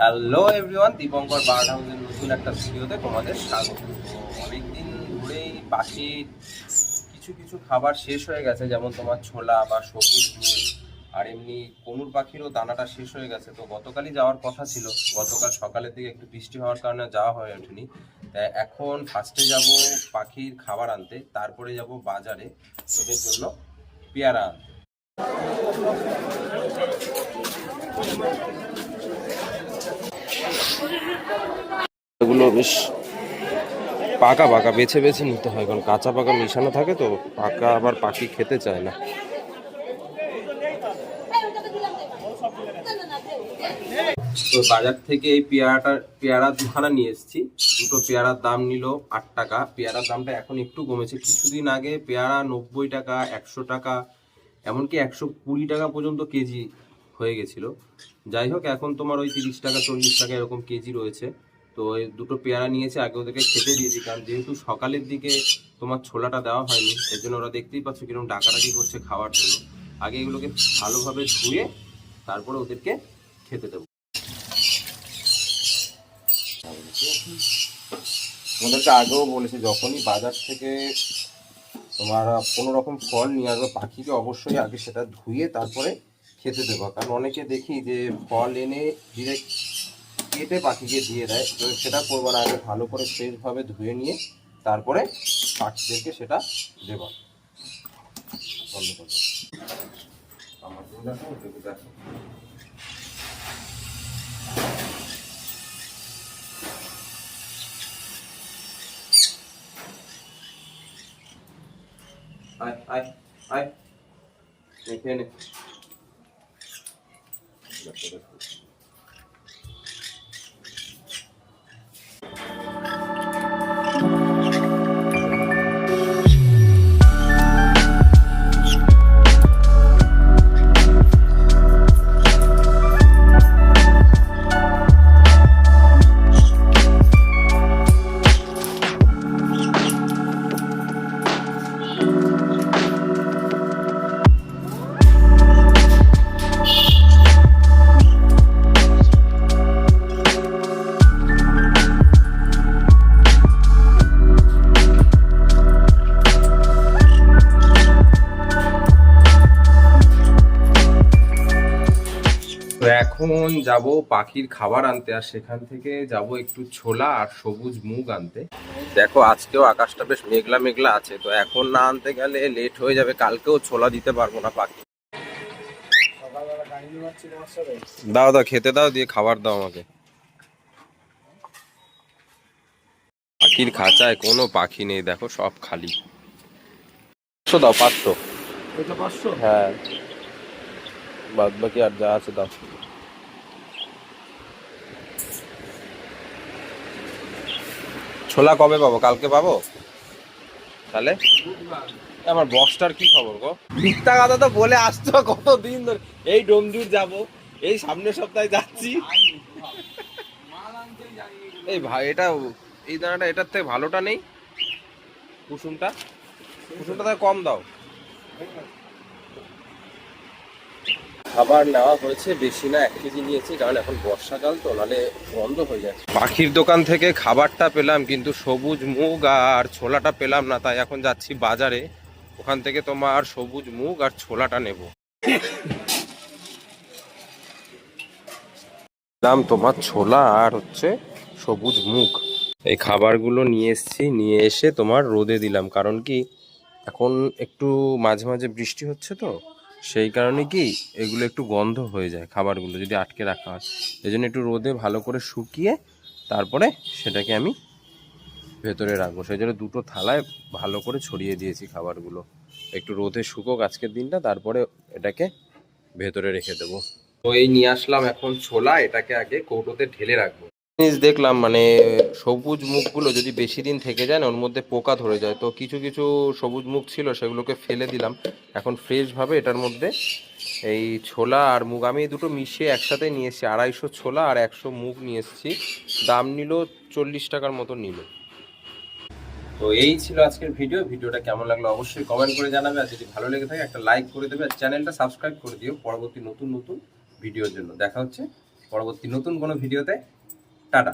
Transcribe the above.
Hello everyone, Dipankar bird হাউসের নতুন একটা ভিডিওতে তোমাদের স্বাগত। তো অনেকদিন ধরেই বাকি কিছু কিছু খাবার শেষ হয়ে গেছে, যেমন তোমার ছোলা বা সবুজ মুগ, আর এমনি কনুর পাখিরও দানাটা শেষ হয়ে গেছে। তো গতকালই যাওয়ার কথা ছিল, গতকাল সকালের দিকে একটু বৃষ্টি হওয়ার কারণে যাওয়া হয়ে ওঠেনি। তাই এখন ফার্স্টে যাব পাখির খাবার আনতে, তারপরে যাব বাজারে ওদের জন্য পেয়ারা আনতে। এগুলো বেশ পাকা পাকা বেছে বেছে নিতে হয়, কারণ কাঁচা পাকা মিশানো থাকে, তো পাকা আবার পাখি খেতে চায় না। তো বাজার থেকে এই পেয়ারা দুখানা নিয়ে এসেছি। দুটো পেয়ারার দাম নিল 8 টাকা। পেয়ারার দামটা এখন একটু কমেছে, কিছুদিন আগে পেয়ারা 90 টাকা, 100 টাকা, এমনকি 120 টাকা পর্যন্ত কেজি হয়ে গেছিল। যাই হোক, এখন তোমার ওই 30 টাকা 40 টাকা এরকম কেজি রয়েছে। তো এই দুটো পেয়ারা নিয়েছে, আগে ওদেরকে খেতে দিয়েছি, কারণ যেহেতু সকালের দিকে তোমার ছোলাটা দেওয়া হয়নি, এর জন্য ওরা দেখতেই পাচ্ছ কিরকম ডাকাডাকি করছে খাওয়ার জন্য। আগে এগুলোকে ভালোভাবে ধুয়ে তারপরে ওদেরকে খেতে দেবো। ওদেরকে আগেও বলেছি, যখনই বাজার থেকে তোমার কোনো রকম ফল নিয়ে আসবে, পাখিকে অবশ্যই আগে সেটা ধুয়ে তারপরে খেতে দেবো। কারণ অনেকে দেখি যে ফল এনে ডিরেক্ট কেটে পাখিকে দিয়ে দেয়, তো সেটা করবো না। আগে ভালো করে ফ্রেশভাবে ধুয়ে নিয়ে তারপরে পাখিদেরকে সেটা দেবো। বন্ধ করবো আমার দেখো। আয় আয় আয়, খেয়ে নে। তো এখন যাব পাখির খাবার আনতে, আর সেখান থেকে যাব একটু ছোলা আর সবুজ মুগ আনতে। দেখো আজকেও আকাশটা বেশ মেঘলা মেঘলা আছে, তো এখন না আনতে গেলে লেট হয়ে যাবে, কালকেও ছোলা দিতে পারবো না পাখি। দাও দাও, খেতে দাও, দিয়ে খাবার দাও আমাকে। পাখির খাঁচায় কোনো পাখি নেই, দেখো সব খালি। 500 দাও, 500। হ্যাঁ, বাদ বাকি আর যা আছে দাও। ছোলা কবে পাবো? কালকে পাবো তাহলে? আমার বক্সটার কি খবর গো? মিথ্যা কথা তো বলে আসতো কতদিন ধরে। এই ডোমজুর যাব, এই সামনের সপ্তাহে যাচ্ছি। এই ভাই, এটা এই দানাটা এটার থেকে ভালোটা নেই? কুসুমটা তাহলে কম দাও। খাবার নেওয়া হয়েছে বেশি না, 1 কেজি নিয়েছি, কারণ এখন বর্ষাকাল তো, নাহলে বন্ধ হয়ে যাচ্ছে। পাখির দোকান থেকে খাবারটা পেলাম, কিন্তু সবুজ মুগ আর ছোলাটা পেলাম না, তাই এখন যাচ্ছি বাজারে। ওখান থেকে তোমার সবুজ মুগ আর ছোলাটা নেব। দাম তোমার ছোলা আর হচ্ছে সবুজ মুগ, এই খাবারগুলো নিয়ে এসেছি। নিয়ে এসে তোমার রোদে দিলাম, কারণ কি এখন একটু মাঝে মাঝে বৃষ্টি হচ্ছে, তো সেই কারণে কি এগুলো একটু গন্ধ হয়ে যায় খাবারগুলো যদি আটকে রাখা হয়। এই জন্য একটু রোদে ভালো করে শুকিয়ে তারপরে সেটাকে আমি ভেতরে রাখবো। সেই জন্য দুটো থালায় ভালো করে ছড়িয়ে দিয়েছি খাবারগুলো, একটু রোদে শুকোক আজকের দিনটা, তারপরে এটাকে ভেতরে রেখে দেবো। তো এই নিয়ে আসলাম এখন ছোলা, এটাকে আগে কৌটোতে ঢেলে রাখবো। জিনিস দেখলাম, মানে সবুজ মুখগুলো যদি বেশি দিন থেকে যায় না, ওর মধ্যে পোকা ধরে যায়। তো কিছু কিছু সবুজ মুখ ছিল, সেগুলোকে ফেলে দিলাম। এখন ফ্রেশভাবে এটার মধ্যে এই ছোলা আর মুগ, আমি এই দুটো মিশিয়ে একসাথে নিয়ে এসেছি। 250 ছোলা আর 100 মুগ নিয়ে এসেছি। দাম নিল 40 টাকার মতো নিল। তো এই ছিল আজকের ভিডিওটা কেমন লাগলো অবশ্যই কমেন্ট করে জানাবে, আর যদি ভালো লেগে থাকে একটা লাইক করে দেবে, আর চ্যানেলটা সাবস্ক্রাইব করে দিও পরবর্তী নতুন নতুন ভিডিওর জন্য। দেখা হচ্ছে পরবর্তী নতুন কোনো ভিডিওতে। টাটা।